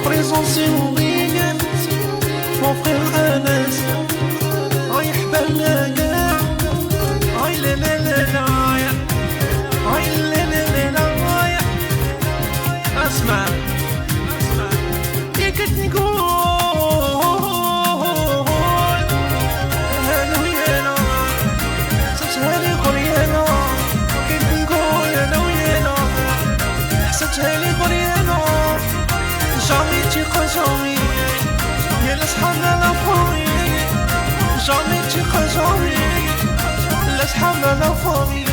présent c'est Mourine, mon frère Anas. Aïe حبالنا كاع، aïe لا لا لا لا، aïe لا لا لا لا. اسمع يا كتنقول انا ويانا حسبتها لي غريانة، كتنقول انا ويانا حسبتها لي غريانة. جامي تيقا جامي يا لصحابنا لا فامي، جامي تيقا جامي لصحابنا لا فامي.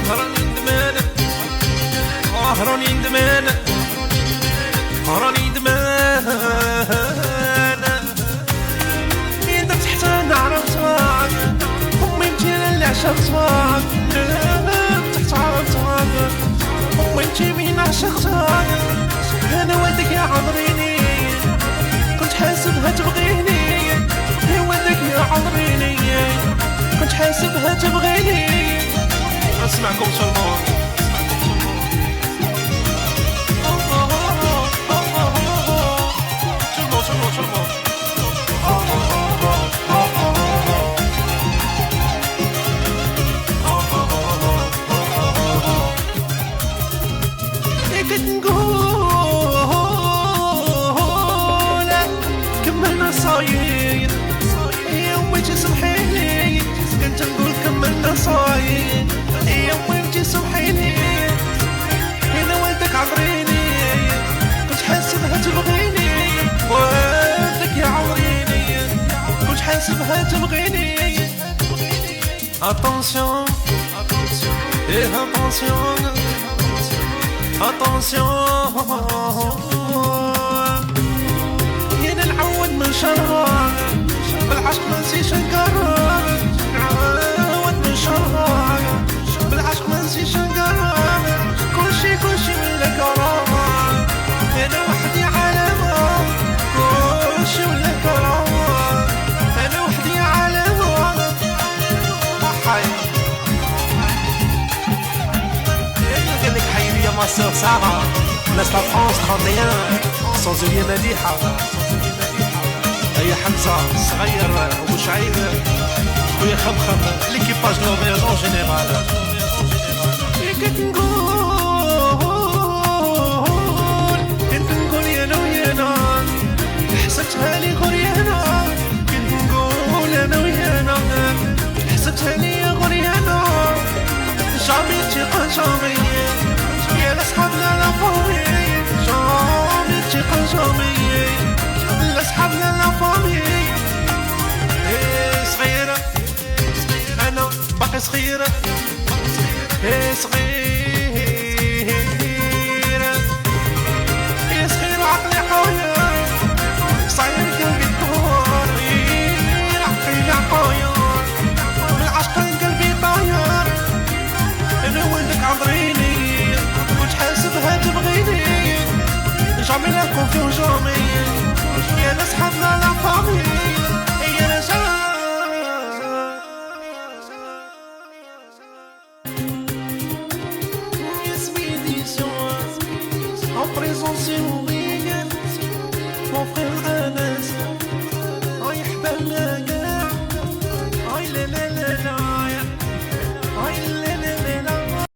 راني ندمان راني ندمان راني ندمان، انت تحت انا عرفتك، امي متينا اللي عشقتك، تحت عرفتك امي انتي مين عشقتك. انا ودك يا عمريني كنت حاسبها تبغيني، يا ودك يا عمريني كنت حاسبها تبغيني. اسمعكم سلمان كتنقول كملنا صاير يا امي تسمحيلي، كنت نقول كملنا صاير يا امي تسمحيلي. انا ولدك عمريني كنت حاسبها تبغيني، ولدك يا عمريني كنت حاسبها تبغيني. Attention, et attention, attention. يا نعود من شرها بالعشق ما نسيش نقرر، نعود من شرها بالعشق ما نسيش نقرر. كلشي ولا كرامة، أنا وحدي علامة، كلشي ولا كرامة، أنا وحدي علامة. قالك حيري يا ما سور سارة، ناس لا فرانس 31 sans oublier مديحة، هيا حمزة صغير وبوشعيب خويا خمخم ليكيباج نورفيج اون جينيرال. كنت نقول يا انا ويانا حسبتها لي غريانة، كنت نقول انا ويانا حسبتها لي غريانة. جامي تيقا جامي يا لصحابنا لا فامي، جامي تيقا جامي لصحابنا لا فامي. صغيرة انا باقي صغيرة، صغيرة يا صغير عقلي حاير، صاير قلبي طاير، عقلي حاير بالعشق قلبي طاير. انا ولدك عمريني كنت حاسبها تبغيني، جامي لا كونفيون جامي يا لصحابنا لا فامي. يا رجال en présence c'est